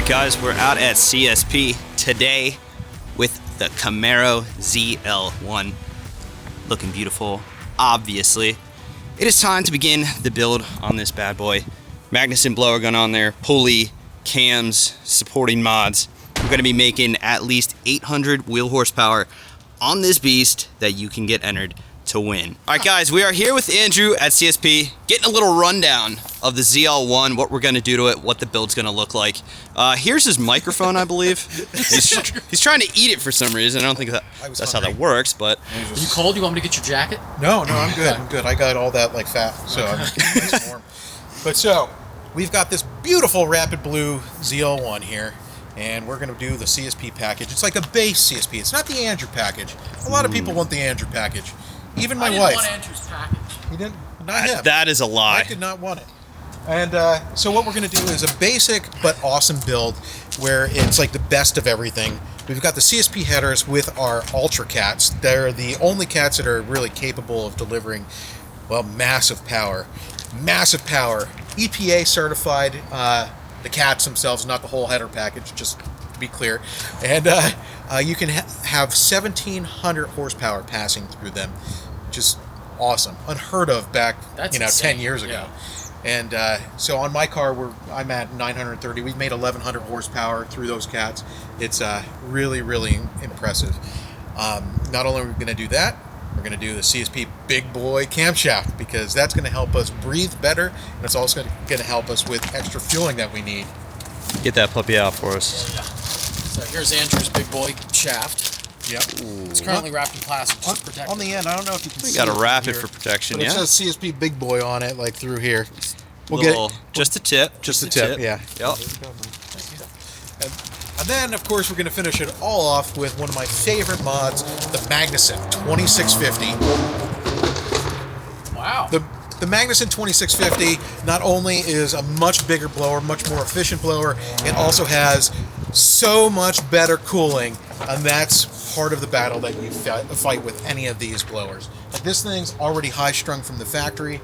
Alright guys, we're out at CSP today with the Camaro ZL1. Looking beautiful, obviously. It is time to begin the build on this bad boy. Magnuson blower gun on there, pulley, cams, supporting mods. We're going to be making at least 800 wheel horsepower on this beast that you can get entered to win. Alright guys, we are here with Andrew at CSP, getting a little rundown of the ZL1, what we're going to do to it, what the build's going to look like. Here's his microphone, I believe. He's trying to eat it for some reason. I don't think that's how that works, but... Are you cold? You want me to get your jacket? No, I'm good. I'm good. I got all that like fat, so I'm nice and warm. But so, we've got this beautiful Rapid Blue ZL1 here, and we're going to do the CSP package. It's like a base CSP. It's not the Andrew package. A lot of people want the Andrew package. Even my wife. I didn't want Andrew's package. He didn't? Not him. That is a lie. I did not want it. And so what we're going to do is a basic but awesome build where it's like the best of everything. We've got the CSP headers with our Ultra Cats. They're the only cats that are really capable of delivering, well, massive power. Massive power. EPA certified, the cats themselves, not the whole header package, just to be clear. And you can have 1,700 horsepower passing through them. Just awesome. Unheard of back, That's 10 years ago. Yeah. And so on my car, I'm at 930. We've made 1,100 horsepower through those cats. It's really, really impressive. Not only are we going to do that, we're going to do the CSP Big Boy camshaft because that's going to help us breathe better, and it's also going to help us with extra fueling that we need. Get that puppy out for us. Yeah. So here's Andrew's Big Boy shaft. Yep. It's currently wrapped in plastic just to protect on the end. I don't know if you can see. We got to wrap it here, for protection, but yeah? it says CSP Big Boy on it, like through here. We'll get it. Just a tip. Just a tip, yeah. Yep. And then, of course, we're going to finish it all off with one of my favorite mods, the Magnuson 2650. Wow. The Magnuson 2650 not only is a much bigger blower, much more efficient blower, it also has so much better cooling, and that's part of the battle that you fight with any of these blowers. Like this thing's already high-strung from the factory,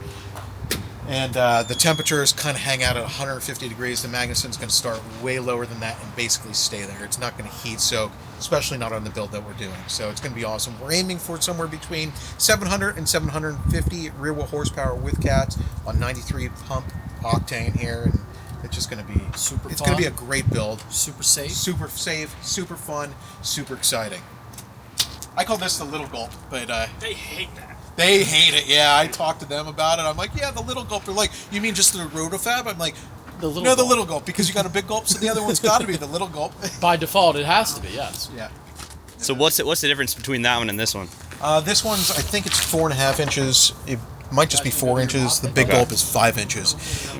and the temperatures kind of hang out at 150 degrees. The Magnuson's going to start way lower than that and basically stay there. It's not going to heat soak, especially not on the build that we're doing. So it's going to be awesome. We're aiming for somewhere between 700 and 750 rear wheel horsepower with cats on 93 pump octane here, and it's just going to be super fun. It's going to be a great build. Super safe. Super safe, super fun, super exciting. I call this the little gulp, but they hate that. They hate it, yeah. I talked to them about it. I'm like, yeah, the little gulp. They're like, you mean just the rotofab? I'm like, the little gulp, because you got a big gulp, so the other one's got to be the little gulp. By default, it has to be, yes. Yeah. So what's the difference between that one and this one? This one's, I think it's 4.5 inches. It might just be 4 inches. The big gulp is 5 inches.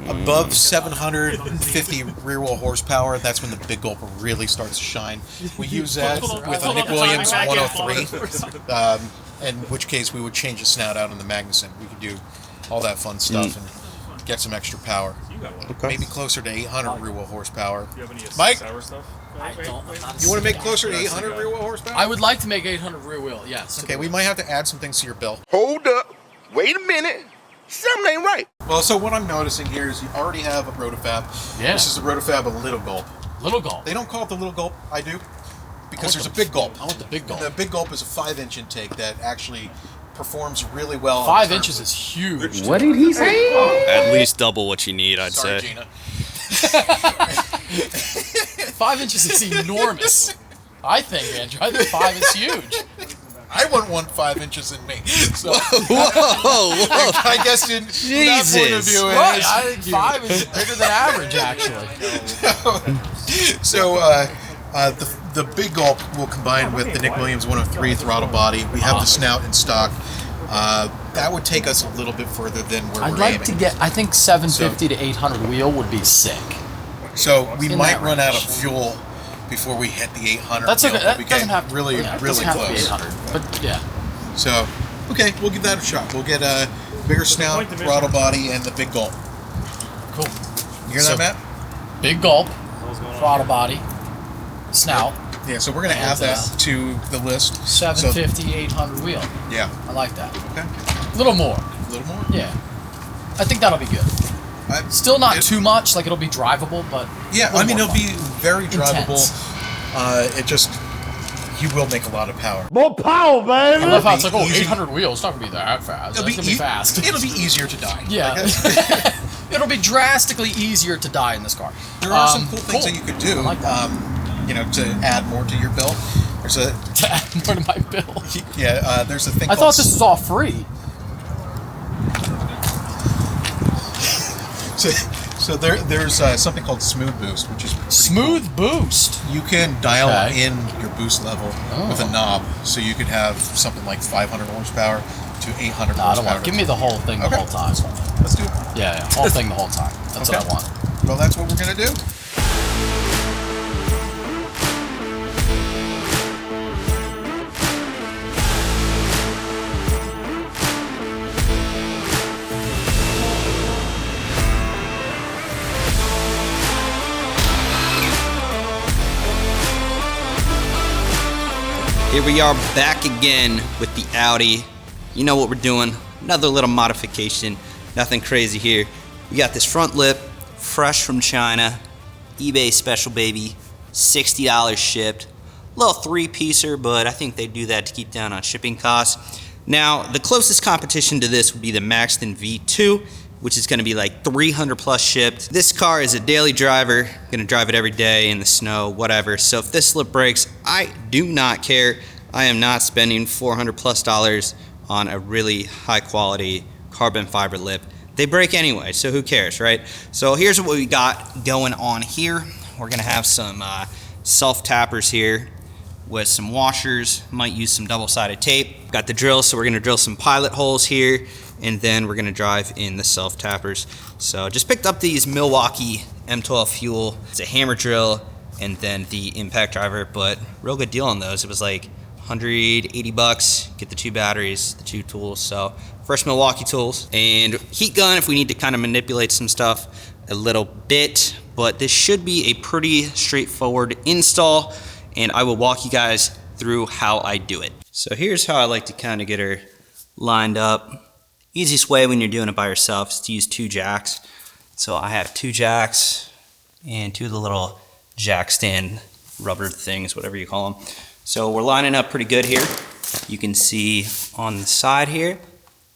Above 750 rear wheel horsepower, that's when the big gulp really starts to shine. We use that with a Nick Williams 103. In which case we would change the snout out on the Magnuson. We could do all that fun stuff and get some extra power. Okay. Maybe closer to 800 rear wheel horsepower. Mike, you want to make closer to 800 rear wheel horsepower? I would like to make 800 rear wheel, yes. Okay, we might have to add some things to your bill. Hold up. Wait a minute. Something ain't right. Well, so what I'm noticing here is you already have a rotofab. Yeah. This is a rotofab, a little gulp. Little gulp. They don't call it the little gulp. I do. Because there's a big gulp. I want the big gulp. The big gulp is a 5-inch intake that actually perforums really well. 5 inches is huge. What did he say? At least double what you need, I'd Sorry, say. Gina. 5 inches is enormous. I think, Andrew. I think 5 is huge. I wouldn't want 5 inches in me. So Whoa! I guess in that point of view, Right, I think 5 is bigger than average, actually. So the big gulp will combine with the Nick Williams 103 throttle body. We have the snout in stock. That would take us a little bit further than where we're aiming. I'd like to get, I think 750 to 800 wheel would be sick. So we might run out of fuel before we hit the 800. That's okay. That doesn't have to, really doesn't have close. to be 800, but yeah. So, okay, we'll give that a shot. We'll get a bigger snout, throttle body, and the big gulp. Cool. You hear that, Matt? Big gulp, throttle body, snout. Yeah, so we're going to add that to the list. 750, 800 wheel. Yeah. I like that. Okay. A little more. A little more? Yeah. I think that'll be good. Still not too much, like it'll be drivable, but yeah, I mean it'll be very drivable. Intense. It just, you will make a lot of power. More power, baby! I love how it's like, oh, Easy. 800 wheels. It's not going to be that fast. It's going to be fast. It'll be easier to die. Yeah. Like, It'll be drastically easier to die in this car. there are some cool things that you could do, I like that. you know, to add more to your build. There's a, To add more to my build. there's a thing I called thought this was all free. So there's something called Smooth Boost, which is pretty Smooth boost. cool. You can dial Okay. in your boost level with a knob, so you could have something like 500 horsepower to 800 No, I horsepower. don't want. Give me the whole thing the Okay. whole time. Let's do it. Yeah, whole thing the whole time. That's Okay. what I want. Well, that's what we're gonna do. Here we are back again with the Audi. You know what we're doing. Another little modification. Nothing crazy here. We got this front lip, fresh from China. eBay special, baby. $60 shipped. Little three-piecer, but I think they do that to keep down on shipping costs. Now, the closest competition to this would be the Maxton V2, which is gonna be like 300 plus shipped. This car is a daily driver, gonna drive it every day in the snow, whatever. So if this lip breaks, I do not care. I am not spending $400 plus on a really high quality carbon fiber lip. They break anyway, so who cares, right? So here's what we got going on here. We're gonna have some self tappers here with some washers, might use some double-sided tape. Got the drill, so we're gonna drill some pilot holes here, and then we're gonna drive in the self tappers. So just picked up these Milwaukee M12 fuel. It's a hammer drill and then the impact driver, but real good deal on those. It was like 180 bucks, get the two batteries, the two tools. So first Milwaukee tools, and heat gun if we need to kind of manipulate some stuff a little bit, but this should be a pretty straightforward install, and I will walk you guys through how I do it. So here's how I like to kind of get her lined up. Easiest way when you're doing it by yourself is to use two jacks. So I have two jacks and two of the little jack stand rubber things, whatever you call them. So we're lining up pretty good here. You can see on the side here,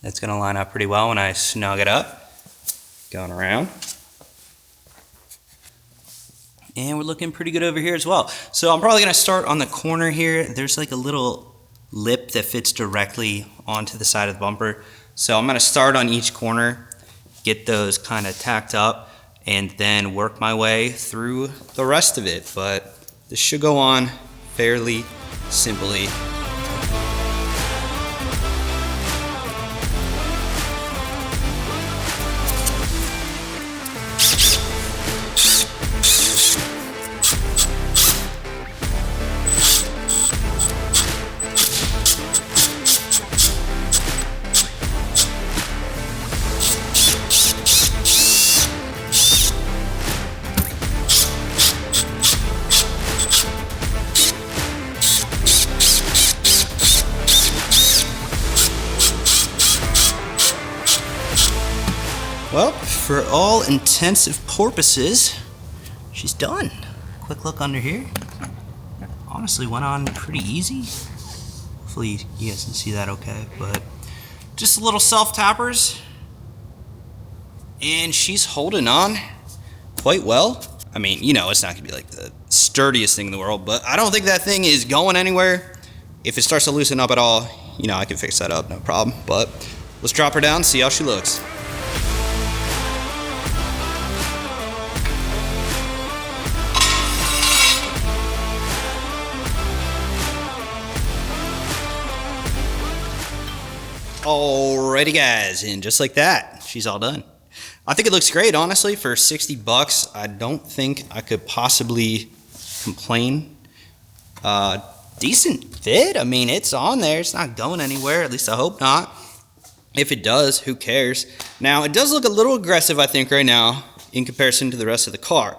that's gonna line up pretty well when I snug it up. Going around. And we're looking pretty good over here as well. So I'm probably gonna start on the corner here. There's like a little lip that fits directly onto the side of the bumper. So I'm gonna start on each corner, get those kind of tacked up, and then work my way through the rest of it. But this should go on fairly simply. Well, for all intensive purposes, she's done. Quick look under here. Honestly, went on pretty easy. Hopefully you guys can see that okay, but just a little self-tappers. And she's holding on quite well. I mean, you know, it's not gonna be like the sturdiest thing in the world, but I don't think that thing is going anywhere. If it starts to loosen up at all, you know, I can fix that up, no problem. But let's drop her down, see how she looks. Alrighty guys, and just like that, she's all done. I think it looks great, honestly. For 60 bucks, I don't think I could possibly complain. Decent fit, I mean, it's on there. It's not going anywhere, at least I hope not. If it does, who cares? Now, it does look a little aggressive, I think, right now, in comparison to the rest of the car.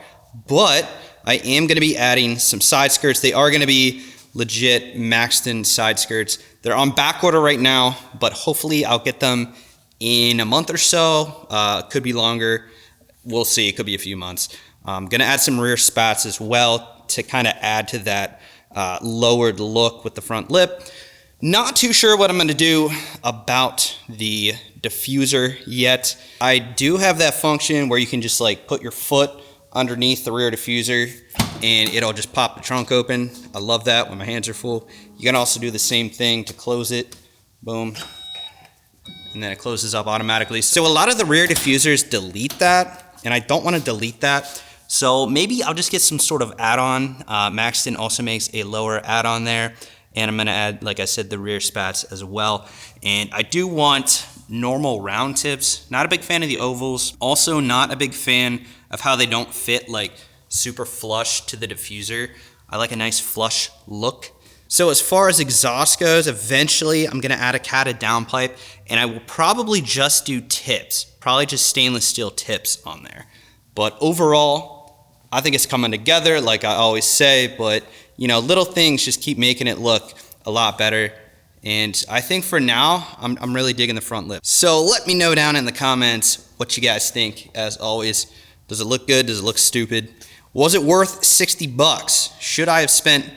But I am gonna be adding some side skirts. They are gonna be legit Maxton side skirts. They're on back order right now, but hopefully I'll get them in a month or so. Could be longer. We'll see. It could be a few months. I'm gonna add some rear spats as well to kind of add to that lowered look with the front lip. Not too sure what I'm gonna do about the diffuser yet. I do have that function where you can just like put your foot underneath the rear diffuser and it'll just pop the trunk open. I love that when my hands are full. You can also do the same thing to close it. Boom. And then it closes up automatically. So a lot of the rear diffusers delete that, and I don't want to delete that. So maybe I'll just get some sort of add-on. Maxton also makes a lower add-on there. And I'm gonna add, like I said, the rear spats as well. And I do want normal round tips. Not a big fan of the ovals. Also not a big fan of how they don't fit like super flush to the diffuser. I like a nice flush look. So as far as exhaust goes, eventually I'm gonna add a catted downpipe, and I will probably just do tips. Probably just stainless steel tips on there. But overall, I think it's coming together like I always say, but you know, little things just keep making it look a lot better. And I think for now, I'm really digging the front lip. So let me know down in the comments what you guys think. As always, does it look good? Does it look stupid? Was it worth 60 bucks? Should I have spent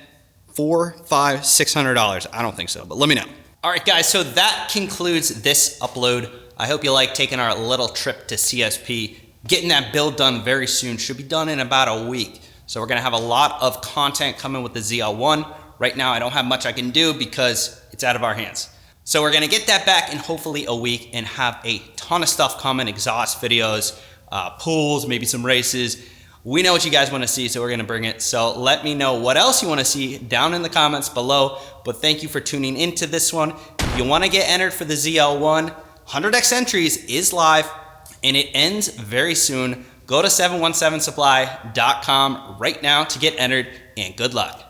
$400, $500, $600? I don't think so, but let me know. All right, guys, so that concludes this upload. I hope you like taking our little trip to CSP. Getting that build done very soon. Should be done in about a week. So we're gonna have a lot of content coming with the ZL1. Right now, I don't have much I can do because it's out of our hands. So we're gonna get that back in hopefully a week and have a ton of stuff coming, exhaust videos, pools, maybe some races. We know what you guys wanna see, so we're gonna bring it. So let me know what else you wanna see down in the comments below. But thank you for tuning into this one. If you wanna get entered for the ZL1, 100X Entries is live and it ends very soon. Go to 717supply.com right now to get entered, and good luck.